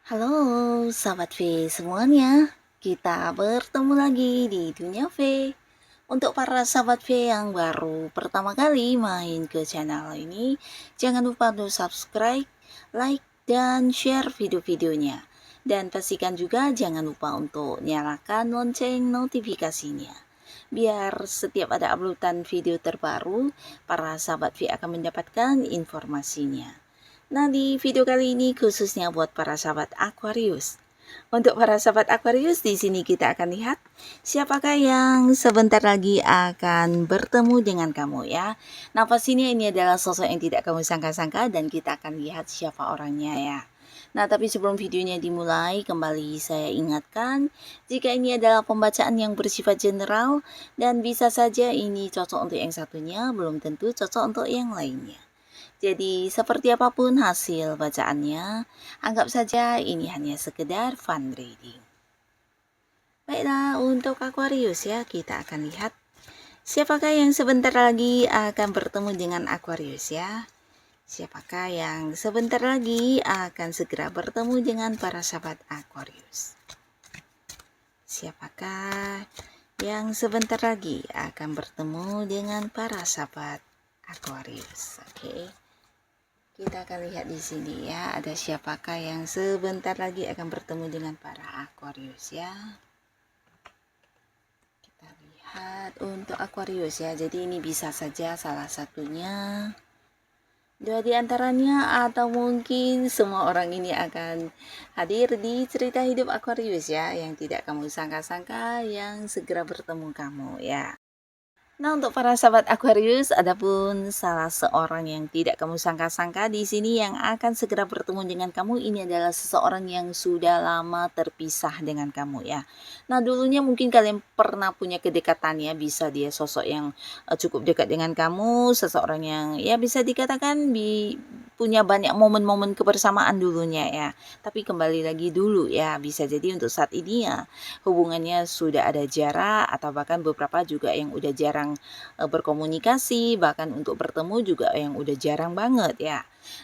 Halo sahabat V semuanya, kita bertemu lagi di Dunia V. Untuk para sahabat V yang baru pertama kali main ke channel ini, jangan lupa untuk subscribe, like, dan share video-videonya. Dan pastikan juga jangan lupa untuk nyalakan lonceng notifikasinya. Biar setiap ada uploadan video terbaru, para sahabat V akan mendapatkan informasinya. Nah, di video kali ini khususnya buat para sahabat Aquarius. Untuk para sahabat Aquarius, di sini kita akan lihat siapakah yang sebentar lagi akan bertemu dengan kamu ya. Nah, pastinya ini adalah sosok yang tidak kamu sangka-sangka dan kita akan lihat siapa orangnya ya. Nah, tapi sebelum videonya dimulai, kembali saya ingatkan, jika ini adalah pembacaan yang bersifat general dan bisa saja ini cocok untuk yang satunya, belum tentu cocok untuk yang lainnya. Jadi seperti apapun hasil bacaannya, anggap saja ini hanya sekedar fun reading. Baiklah, untuk Aquarius ya, kita akan lihat siapakah yang sebentar lagi akan bertemu dengan Aquarius ya. Siapakah yang sebentar lagi akan segera bertemu dengan para sahabat Aquarius. Siapakah yang sebentar lagi akan bertemu dengan para sahabat Aquarius. Oke. Kita akan lihat di sini ya, ada siapakah yang sebentar lagi akan bertemu dengan para Aquarius ya. Kita lihat untuk Aquarius ya, jadi ini bisa saja salah satunya, dua di antaranya, atau mungkin semua orang ini akan hadir di cerita hidup Aquarius ya, yang tidak kamu sangka-sangka yang segera bertemu kamu ya. Nah, untuk para sahabat Aquarius, adapun salah seorang yang tidak kamu sangka-sangka di sini yang akan segera bertemu dengan kamu, ini adalah seseorang yang sudah lama terpisah dengan kamu ya. Nah, dulunya mungkin kalian pernah punya kedekatan ya, bisa dia sosok yang cukup dekat dengan kamu, seseorang yang ya bisa dikatakan punya banyak momen-momen kebersamaan dulunya ya. Tapi kembali lagi dulu ya, bisa jadi untuk saat ini ya hubungannya sudah ada jarak, atau bahkan beberapa juga yang udah jarang berkomunikasi, bahkan untuk bertemu juga yang udah jarang banget ya.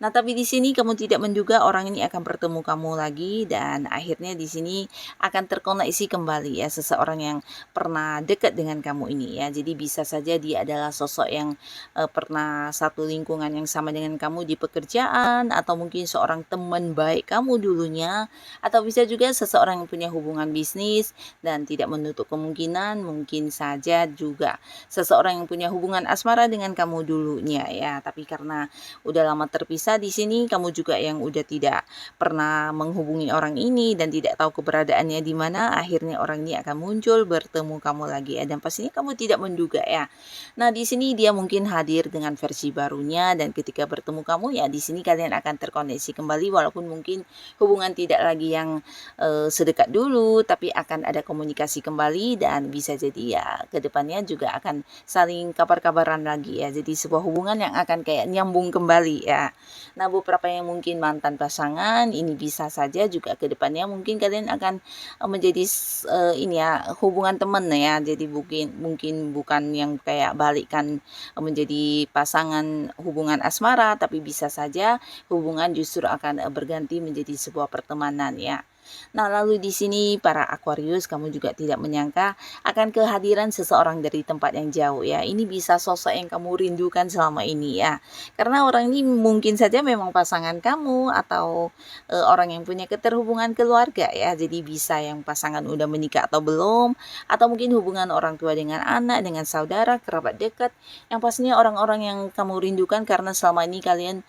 Nah, tapi di sini kamu tidak menduga orang ini akan bertemu kamu lagi, dan akhirnya di sini akan terkoneksi kembali ya seseorang yang pernah dekat dengan kamu ini ya. Jadi bisa saja dia adalah sosok yang pernah satu lingkungan yang sama dengan kamu di pekerjaan, atau mungkin seorang teman baik kamu dulunya, atau bisa juga seseorang yang punya hubungan bisnis, dan tidak menutup kemungkinan mungkin saja juga seseorang yang punya hubungan asmara dengan kamu dulunya ya. Tapi karena udah lama terpisah di sini, kamu juga yang udah tidak pernah menghubungi orang ini dan tidak tahu keberadaannya di mana, akhirnya orang ini akan muncul bertemu kamu lagi ya, dan pastinya kamu tidak menduga ya. Nah, di sini dia mungkin hadir dengan versi barunya, dan ketika bertemu kamu ya di sini kalian akan terkoneksi kembali, walaupun mungkin hubungan tidak lagi yang sedekat dulu, tapi akan ada komunikasi kembali, dan bisa jadi ya kedepannya juga akan saling kabar-kabaran lagi ya. Jadi sebuah hubungan yang akan kayak nyambung kembali ya. Nah, beberapa yang mungkin mantan pasangan, ini bisa saja juga kedepannya mungkin kalian akan menjadi ini ya hubungan teman ya. Jadi mungkin bukan yang kayak balikan menjadi pasangan hubungan asmara, tapi bisa saja hubungan justru akan berganti menjadi sebuah pertemanan ya. Nah, lalu di sini para Aquarius, kamu juga tidak menyangka akan kehadiran seseorang dari tempat yang jauh ya. Ini bisa sosok yang kamu rindukan selama ini ya. Karena orang ini mungkin saja memang pasangan kamu, atau orang yang punya keterhubungan keluarga ya. Jadi bisa yang pasangan udah menikah atau belum, atau mungkin hubungan orang tua dengan anak, dengan saudara, kerabat dekat. Yang pastinya orang-orang yang kamu rindukan karena selama ini kalian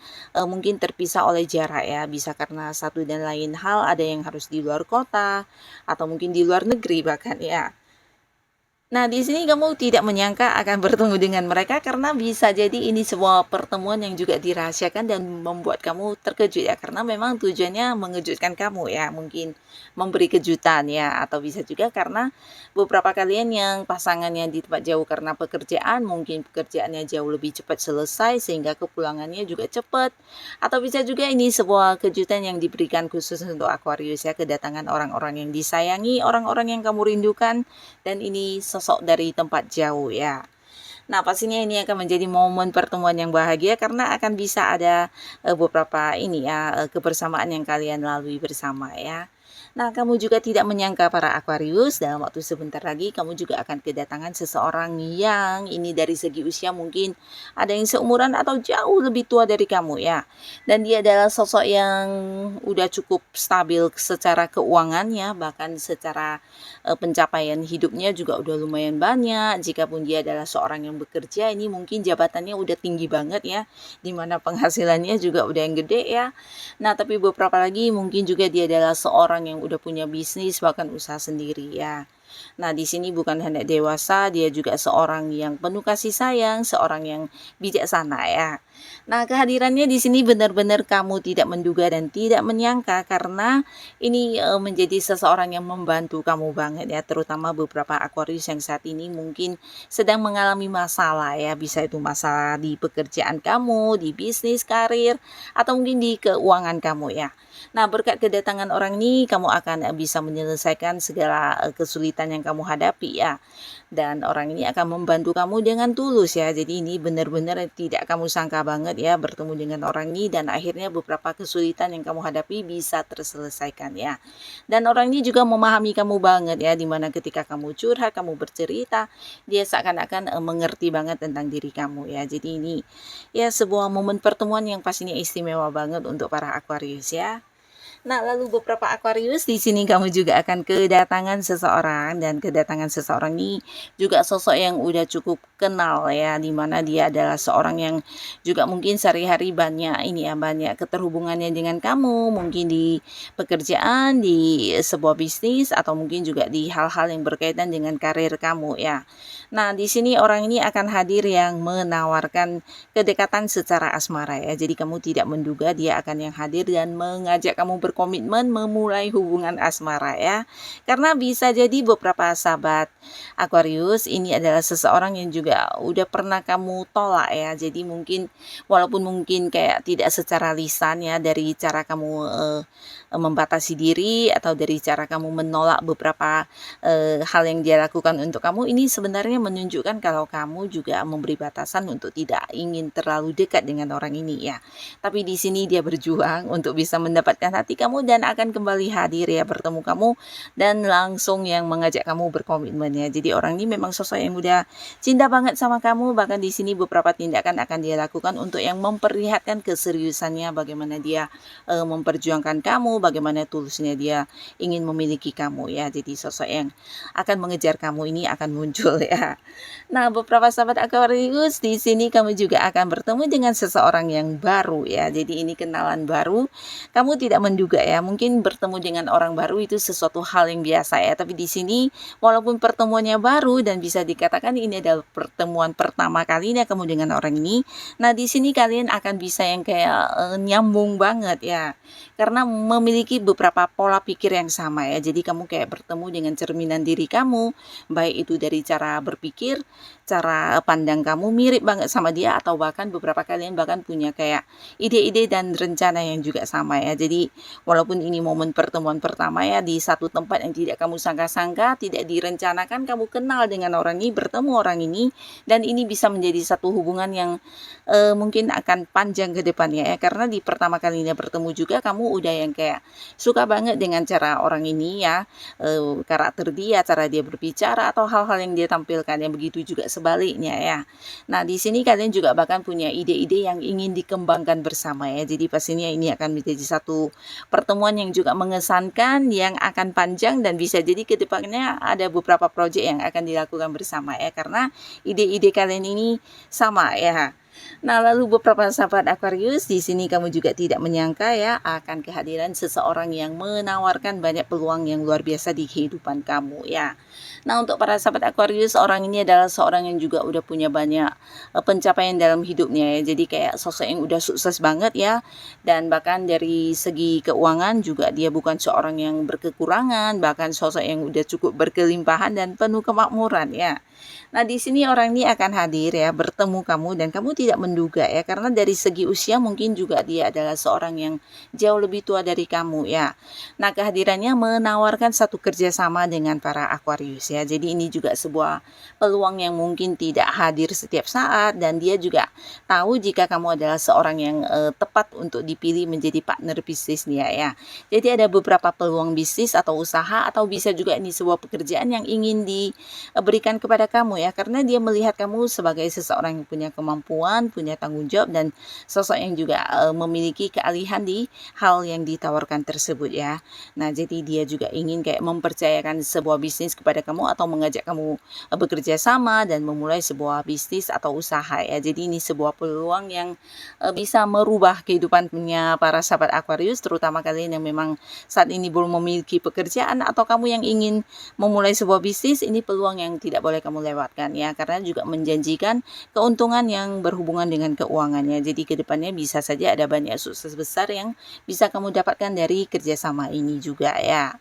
mungkin terpisah oleh jarak ya. Bisa karena satu dan lain hal, ada yang harus di luar kota, atau mungkin di luar negeri bahkan ya. Nah, di sini kamu tidak menyangka akan bertemu dengan mereka karena bisa jadi ini sebuah pertemuan yang juga dirahasiakan dan membuat kamu terkejut ya, karena memang tujuannya mengejutkan kamu ya, mungkin memberi kejutan ya, atau bisa juga karena beberapa kalian yang pasangannya di tempat jauh karena pekerjaan, mungkin pekerjaannya jauh lebih cepat selesai sehingga kepulangannya juga cepat, atau bisa juga ini sebuah kejutan yang diberikan khusus untuk Aquarius ya, kedatangan orang-orang yang disayangi, orang-orang yang kamu rindukan, dan ini sosok dari tempat jauh ya. Nah, pastinya ini akan menjadi momen pertemuan yang bahagia karena akan bisa ada beberapa ini ya kebersamaan yang kalian lalui bersama ya. Nah, kamu juga tidak menyangka para Aquarius, dalam waktu sebentar lagi kamu juga akan kedatangan seseorang yang ini dari segi usia mungkin ada yang seumuran atau jauh lebih tua dari kamu ya. Dan dia adalah sosok yang udah cukup stabil secara keuangan ya, bahkan secara pencapaian hidupnya juga udah lumayan banyak. Jikapun dia adalah seorang yang bekerja, ini mungkin jabatannya udah tinggi banget ya, dimana penghasilannya juga udah yang gede ya. Nah, tapi beberapa lagi mungkin juga dia adalah seorang yang udah punya bisnis bahkan usaha sendiri ya. Nah, di sini bukan hanya dewasa, dia juga seorang yang penuh kasih sayang, seorang yang bijaksana ya. Nah, kehadirannya di sini benar-benar kamu tidak menduga dan tidak menyangka karena ini menjadi seseorang yang membantu kamu banget ya, terutama beberapa Aquarius yang saat ini mungkin sedang mengalami masalah ya, bisa itu masalah di pekerjaan kamu, di bisnis, karir, atau mungkin di keuangan kamu ya. Nah, berkat kedatangan orang ini, kamu akan bisa menyelesaikan segala kesulitan yang kamu hadapi ya. Dan orang ini akan membantu kamu dengan tulus ya. Jadi ini benar-benar tidak kamu sangka banget ya bertemu dengan orang ini dan akhirnya beberapa kesulitan yang kamu hadapi bisa terselesaikan ya. Dan orang ini juga memahami kamu banget ya, dimana ketika kamu curhat, kamu bercerita, dia seakan-akan mengerti banget tentang diri kamu ya. Jadi ini ya sebuah momen pertemuan yang pastinya istimewa banget untuk para Aquarius ya. Nah, lalu beberapa Aquarius di sini kamu juga akan kedatangan seseorang dan kedatangan seseorang ini juga sosok yang udah cukup kenal ya, dimana dia adalah seorang yang juga mungkin sehari-hari banyak ini ya, banyak keterhubungannya dengan kamu, mungkin di pekerjaan, di sebuah bisnis, atau mungkin juga di hal-hal yang berkaitan dengan karir kamu ya. Nah, di sini orang ini akan hadir yang menawarkan kedekatan secara asmara ya. Jadi kamu tidak menduga dia akan yang hadir dan mengajak kamu berkomitmen memulai hubungan asmara ya. Karena bisa jadi beberapa sahabat Aquarius ini adalah seseorang yang juga udah pernah kamu tolak ya. Jadi mungkin walaupun mungkin kayak tidak secara lisan ya, dari cara kamu membatasi diri atau dari cara kamu menolak beberapa hal yang dia lakukan untuk kamu, ini sebenarnya menunjukkan kalau kamu juga memberi batasan untuk tidak ingin terlalu dekat dengan orang ini ya. Tapi di sini dia berjuang untuk bisa mendapatkan hati kamu dan akan kembali hadir ya, bertemu kamu dan langsung yang mengajak kamu berkomitmen ya. Jadi orang ini memang sosok yang udah cinta banget sama kamu, bahkan di sini beberapa tindakan akan dia lakukan untuk yang memperlihatkan keseriusannya, bagaimana dia memperjuangkan kamu, bagaimana tulusnya dia ingin memiliki kamu ya. Jadi sosok yang akan mengejar kamu ini akan muncul ya. Nah, beberapa sahabat Aquarius di sini kamu juga akan bertemu dengan seseorang yang baru ya. Jadi ini kenalan baru. Kamu tidak menduga ya, mungkin bertemu dengan orang baru itu sesuatu hal yang biasa ya. Tapi di sini walaupun pertemuannya baru dan bisa dikatakan ini adalah pertemuan pertama kalinya kamu dengan orang ini. Nah, di sini kalian akan bisa yang kayak nyambung banget ya. Karena memiliki beberapa pola pikir yang sama ya. Jadi kamu kayak bertemu dengan cerminan diri kamu, baik itu dari cara berpikir, cara pandang kamu mirip banget sama dia, atau bahkan beberapa kalian bahkan punya kayak ide-ide dan rencana yang juga sama ya. Jadi walaupun ini momen pertemuan pertama ya, di satu tempat yang tidak kamu sangka-sangka, tidak direncanakan, kamu kenal dengan orang ini, bertemu orang ini, dan ini bisa menjadi satu hubungan yang mungkin akan panjang ke depannya ya. Karena di pertama kalinya bertemu juga kamu udah yang kayak suka banget dengan cara orang ini ya, karakter dia, cara dia berbicara, atau hal-hal yang dia tampilkan, yang begitu juga sebaliknya ya. Nah, di sini kalian juga bahkan punya ide-ide yang ingin dikembangkan bersama ya. Jadi pastinya ini akan menjadi satu pertemuan yang juga mengesankan, yang akan panjang, dan bisa jadi ke depannya ada beberapa proyek yang akan dilakukan bersama ya, karena ide-ide kalian ini sama ya. Nah, lalu beberapa sahabat Aquarius, di sini kamu juga tidak menyangka ya akan kehadiran seseorang yang menawarkan banyak peluang yang luar biasa di kehidupan kamu ya. Nah, untuk para sahabat Aquarius, orang ini adalah seorang yang juga udah punya banyak pencapaian dalam hidupnya ya. Jadi kayak sosok yang udah sukses banget ya. Dan bahkan dari segi keuangan juga dia bukan seorang yang berkekurangan, bahkan sosok yang udah cukup berkelimpahan dan penuh kemakmuran ya. Nah, di sini orang ini akan hadir ya, bertemu kamu dan kamu tidak menduga ya, karena dari segi usia mungkin juga dia adalah seorang yang jauh lebih tua dari kamu ya. Nah, kehadirannya menawarkan satu kerjasama dengan para Aquarius ya. Jadi ini juga sebuah peluang yang mungkin tidak hadir setiap saat dan dia juga tahu jika kamu adalah seorang yang tepat untuk dipilih menjadi partner bisnis dia ya. Jadi ada beberapa peluang bisnis atau usaha atau bisa juga ini sebuah pekerjaan yang ingin diberikan kepada kamu ya, karena dia melihat kamu sebagai seseorang yang punya kemampuan, punya tanggung jawab dan sosok yang juga memiliki keahlian di hal yang ditawarkan tersebut ya. Nah, jadi dia juga ingin kayak mempercayakan sebuah bisnis kepada kamu atau mengajak kamu bekerja sama dan memulai sebuah bisnis atau usaha ya. Jadi ini sebuah peluang yang bisa merubah kehidupannya para sahabat Aquarius, terutama kalian yang memang saat ini belum memiliki pekerjaan atau kamu yang ingin memulai sebuah bisnis. Ini peluang yang tidak boleh kamu lewatkan ya, karena juga menjanjikan keuntungan yang berhubungan dengan keuangannya. Jadi kedepannya bisa saja ada banyak sukses besar yang bisa kamu dapatkan dari kerjasama ini juga ya.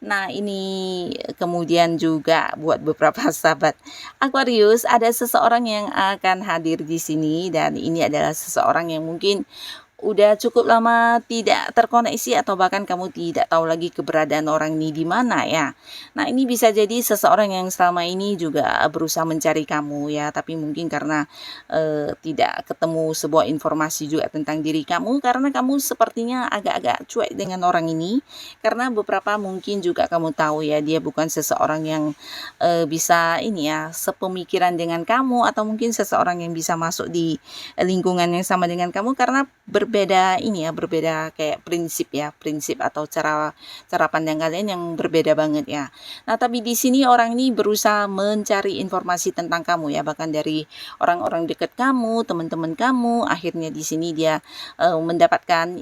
Nah, ini kemudian juga buat beberapa sahabat Aquarius, ada seseorang yang akan hadir di sini dan ini adalah seseorang yang mungkin udah cukup lama tidak terkoneksi atau bahkan kamu tidak tahu lagi keberadaan orang ini di mana ya. Nah, ini bisa jadi seseorang yang selama ini juga berusaha mencari kamu ya, tapi mungkin karena tidak ketemu sebuah informasi juga tentang diri kamu, karena kamu sepertinya agak-agak cuek dengan orang ini, karena beberapa mungkin juga kamu tahu ya dia bukan seseorang yang bisa ini ya sepemikiran dengan kamu atau mungkin seseorang yang bisa masuk di lingkungan yang sama dengan kamu, karena berbeda ini ya, berbeda kayak prinsip atau cara pandang kalian yang berbeda banget ya. Nah, tapi di sini orang ini berusaha mencari informasi tentang kamu ya, bahkan dari orang-orang dekat kamu, teman-teman kamu. Akhirnya di sini dia mendapatkan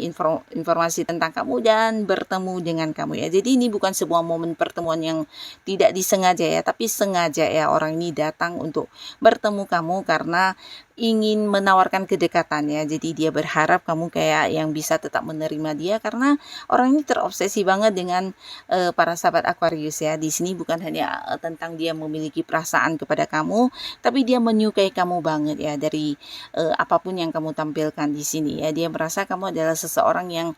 informasi tentang kamu dan bertemu dengan kamu ya. Jadi ini bukan sebuah momen pertemuan yang tidak disengaja ya, tapi sengaja ya orang ini datang untuk bertemu kamu karena ingin menawarkan kedekatan ya. Jadi dia berharap kamu kayak yang bisa tetap menerima dia, karena orang ini terobsesi banget dengan para sahabat Aquarius ya. Di sini bukan hanya tentang dia memiliki perasaan kepada kamu, tapi dia menyukai kamu banget ya, dari apapun yang kamu tampilkan di sini ya. Dia merasa kamu adalah seseorang yang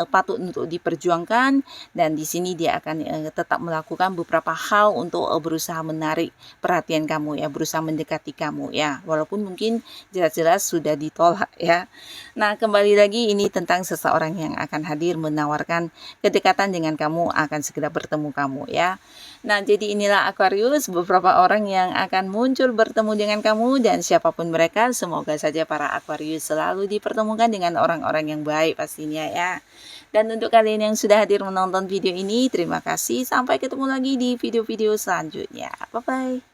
patut untuk diperjuangkan, dan di sini dia akan tetap melakukan beberapa hal untuk berusaha menarik perhatian kamu ya, berusaha mendekati kamu ya, walaupun mungkin jelas-jelas sudah ditolak ya. Nah, kembali lagi ini tentang seseorang yang akan hadir menawarkan kedekatan dengan kamu, akan segera bertemu kamu ya. Nah, jadi inilah Aquarius, beberapa orang yang akan muncul bertemu dengan kamu, dan siapapun mereka, semoga saja para Aquarius selalu dipertemukan dengan orang-orang yang baik pastinya ya. Dan untuk kalian yang sudah hadir menonton video ini, terima kasih. Sampai ketemu lagi di video-video selanjutnya. Bye-bye.